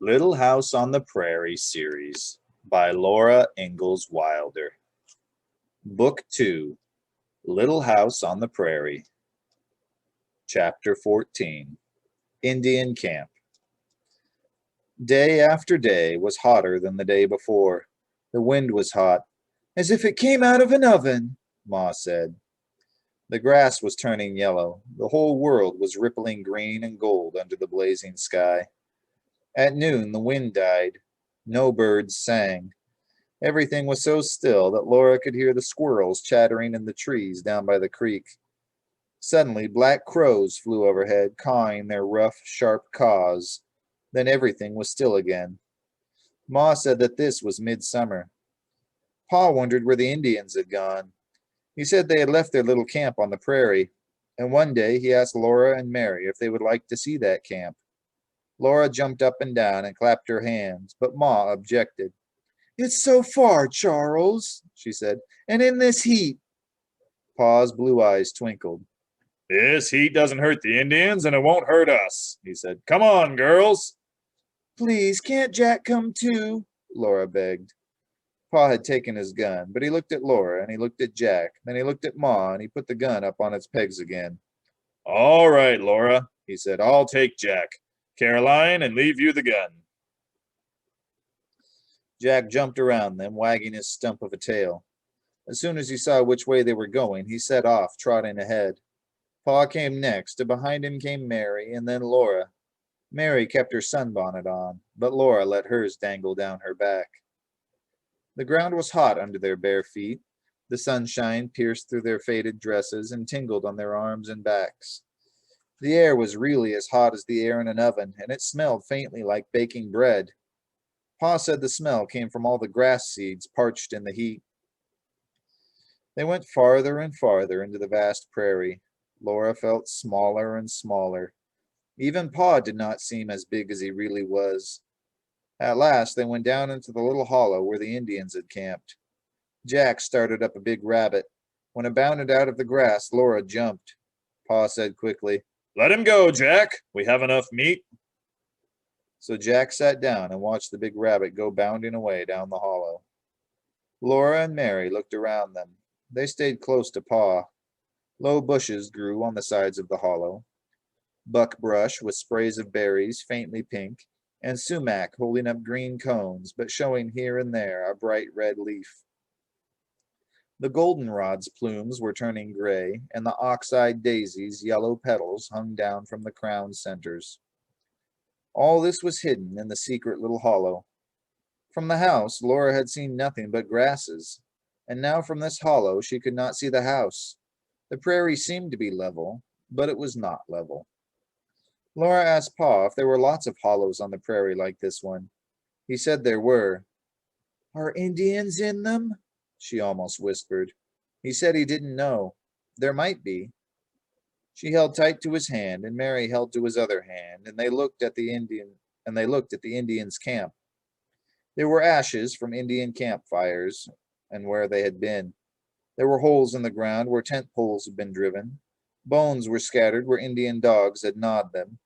Little House on the Prairie series by Laura Ingalls Wilder. Book 2, Little House on the Prairie. Chapter 14, Indian Camp. Day after day was hotter than the day before. The wind was hot, as if it came out of an oven, Ma said. The grass was turning yellow. The whole world was rippling green and gold under the blazing sky. At noon the wind died. No birds sang. Everything was so still that Laura could hear the squirrels chattering in the trees down by the creek. Suddenly black crows flew overhead, cawing their rough, sharp caws. Then everything was still again. Ma said that this was midsummer. Pa wondered where the Indians had gone. He said they had left their little camp on the prairie, and one day he asked Laura and Mary if they would like to see that camp. Laura jumped up and down and clapped her hands, but Ma objected. "It's so far, Charles," she said, "and in this heat." Pa's blue eyes twinkled. "This heat doesn't hurt the Indians, and it won't hurt us," he said. "Come on, girls." "Please, can't Jack come too?" Laura begged. Pa had taken his gun, but he looked at Laura and he looked at Jack, then he looked at Ma and he put the gun up on its pegs again. "All right, Laura," he said. "I'll take Jack, Caroline, and leave you the gun." Jack jumped around them, wagging his stump of a tail. As soon as he saw which way they were going, he set off, trotting ahead. Pa came next, and behind him came Mary, and then Laura. Mary kept her sunbonnet on, but Laura let hers dangle down her back. The ground was hot under their bare feet. The sunshine pierced through their faded dresses and tingled on their arms and backs. The air was really as hot as the air in an oven, and it smelled faintly like baking bread. Pa said the smell came from all the grass seeds parched in the heat. They went farther and farther into the vast prairie. Laura felt smaller and smaller. Even Pa did not seem as big as he really was. At last they went down into the little hollow where the Indians had camped. Jack started up a big rabbit. When it bounded out of the grass, Laura jumped. Pa said quickly, "Let him go, Jack. We have enough meat." So Jack sat down and watched the big rabbit go bounding away down the hollow. Laura and Mary looked around them. They stayed close to Pa. Low bushes grew on the sides of the hollow. Buckbrush with sprays of berries, faintly pink, and sumac holding up green cones, but showing here and there a bright red leaf. The goldenrod's plumes were turning gray, and the ox-eyed daisy's yellow petals hung down from the crown centers. All this was hidden in the secret little hollow. From the house, Laura had seen nothing but grasses, and now from this hollow she could not see the house. The prairie seemed to be level, but it was not level. Laura asked Pa if there were lots of hollows on the prairie like this one. He said there were. "Are Indians in them?" she almost whispered. He said he didn't know. There might be. She held tight to his hand, and Mary held to his other hand, and they looked at the Indians' camp. There were ashes from Indian campfires and where they had been. There were holes in the ground where tent poles had been driven. Bones were scattered where Indian dogs had gnawed them.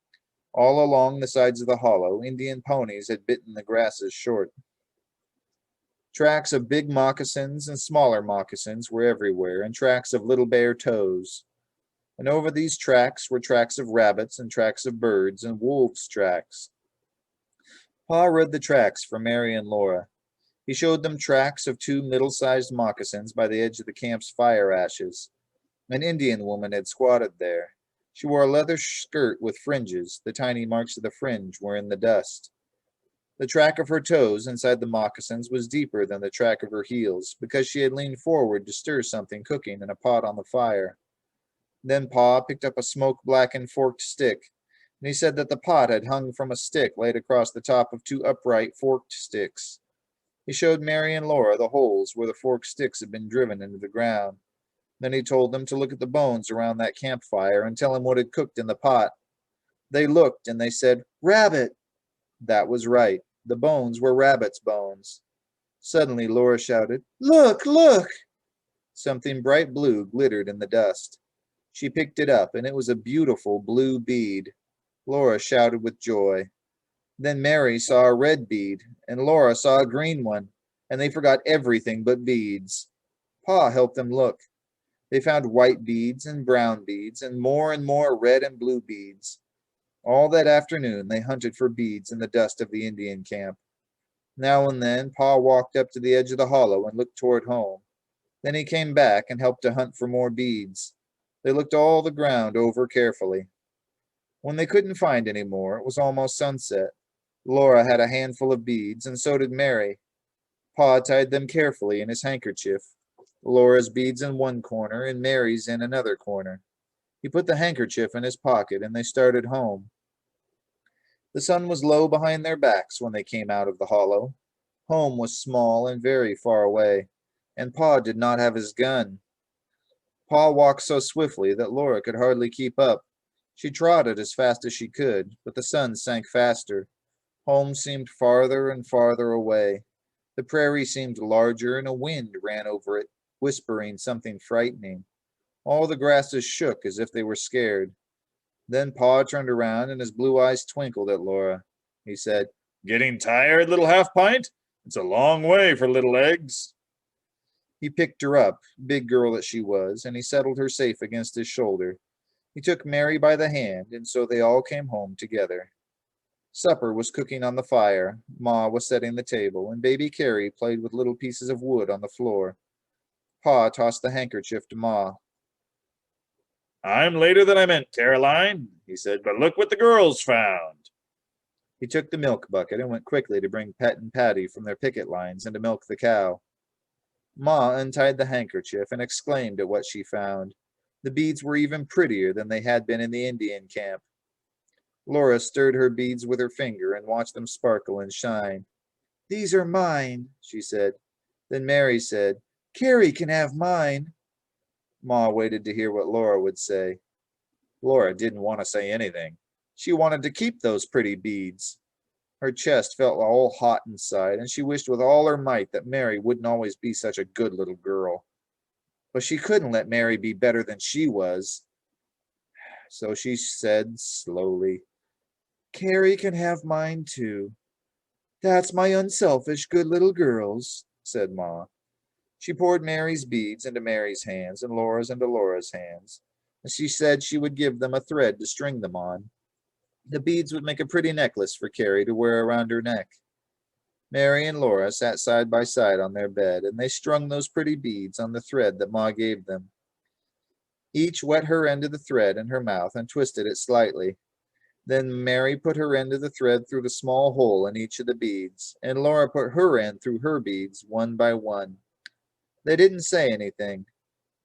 All along the sides of the hollow, Indian ponies had bitten the grasses short. Tracks of big moccasins and smaller moccasins were everywhere, and tracks of little bare toes. And over these tracks were tracks of rabbits and tracks of birds and wolves' tracks. Pa read the tracks for Mary and Laura. He showed them tracks of two middle-sized moccasins by the edge of the camp's fire ashes. An Indian woman had squatted there. She wore a leather skirt with fringes. The tiny marks of the fringe were in the dust. The track of her toes inside the moccasins was deeper than the track of her heels, because she had leaned forward to stir something cooking in a pot on the fire. Then Pa picked up a smoke-blackened forked stick, and he said that the pot had hung from a stick laid across the top of two upright forked sticks. He showed Mary and Laura the holes where the forked sticks had been driven into the ground. Then he told them to look at the bones around that campfire and tell him what had cooked in the pot. They looked and they said, "Rabbit!" That was right. The bones were rabbit's bones. Suddenly Laura shouted, "Look, look!" Something bright blue glittered in the dust. She picked it up, and it was a beautiful blue bead. Laura shouted with joy. Then Mary saw a red bead, and Laura saw a green one, and they forgot everything but beads. Pa helped them look. They found white beads and brown beads, and more red and blue beads. All that afternoon they hunted for beads in the dust of the Indian camp. Now and then Pa walked up to the edge of the hollow and looked toward home. Then he came back and helped to hunt for more beads. They looked all the ground over carefully. When they couldn't find any more, it was almost sunset. Laura had a handful of beads, and so did Mary. Pa tied them carefully in his handkerchief. Laura's beads in one corner and Mary's in another corner. He put the handkerchief in his pocket, and they started home. The sun was low behind their backs when they came out of the hollow. Home was small and very far away, and Pa did not have his gun. Pa walked so swiftly that Laura could hardly keep up. She trotted as fast as she could, but the sun sank faster. Home seemed farther and farther away. The prairie seemed larger, and a wind ran over it, whispering something frightening. All the grasses shook as if they were scared. Then Pa turned around, and his blue eyes twinkled at Laura. He said, Getting tired, little half-pint? It's a long way for little eggs. He picked her up, big girl that she was, and he settled her safe against his shoulder. He took Mary by the hand, and so they all came home together. Supper was cooking on the fire, Ma was setting the table, and baby Carrie played with little pieces of wood on the floor. Pa tossed the handkerchief to Ma. I'm later than I meant, Caroline, he said, but look what the girls found. He took the milk bucket and went quickly to bring Pet and Patty from their picket lines and to milk the cow. Ma untied the handkerchief and exclaimed at what she found. The beads were even prettier than they had been in the Indian camp. Laura stirred her beads with her finger and watched them sparkle and shine. These are mine, she said. Then Mary said, Carrie can have mine. Ma waited to hear what Laura would say. Laura didn't want to say anything. She wanted to keep those pretty beads. Her chest felt all hot inside, and she wished with all her might that Mary wouldn't always be such a good little girl. But she couldn't let Mary be better than she was. So she said slowly, Carrie can have mine too. That's my unselfish, good little girls, said Ma. She poured Mary's beads into Mary's hands and Laura's into Laura's hands, and she said she would give them a thread to string them on. The beads would make a pretty necklace for Carrie to wear around her neck. Mary and Laura sat side by side on their bed, and they strung those pretty beads on the thread that Ma gave them. Each wet her end of the thread in her mouth and twisted it slightly. Then Mary put her end of the thread through the small hole in each of the beads, and Laura put her end through her beads one by one. They didn't say anything.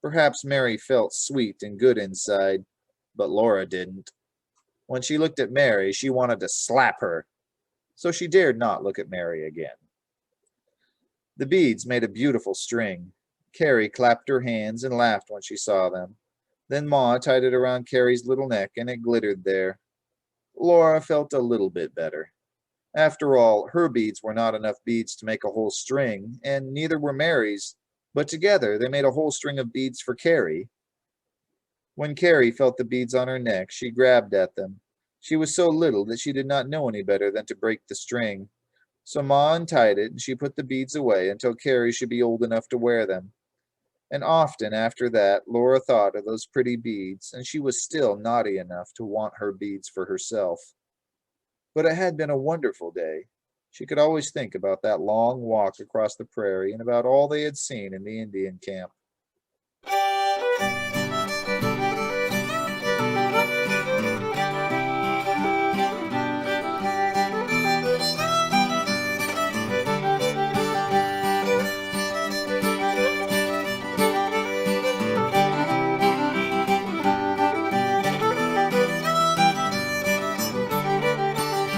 Perhaps Mary felt sweet and good inside, but Laura didn't. When she looked at Mary, she wanted to slap her, so she dared not look at Mary again. The beads made a beautiful string. Carrie clapped her hands and laughed when she saw them. Then Ma tied it around Carrie's little neck, and it glittered there. Laura felt a little bit better. After all, her beads were not enough beads to make a whole string, and neither were Mary's, but together they made a whole string of beads for Carrie. When Carrie felt the beads on her neck, she grabbed at them. She was so little that she did not know any better than to break the string. So Ma untied it, and she put the beads away until Carrie should be old enough to wear them. And often after that, Laura thought of those pretty beads, and she was still naughty enough to want her beads for herself. But it had been a wonderful day. She could always think about that long walk across the prairie and about all they had seen in the Indian camp.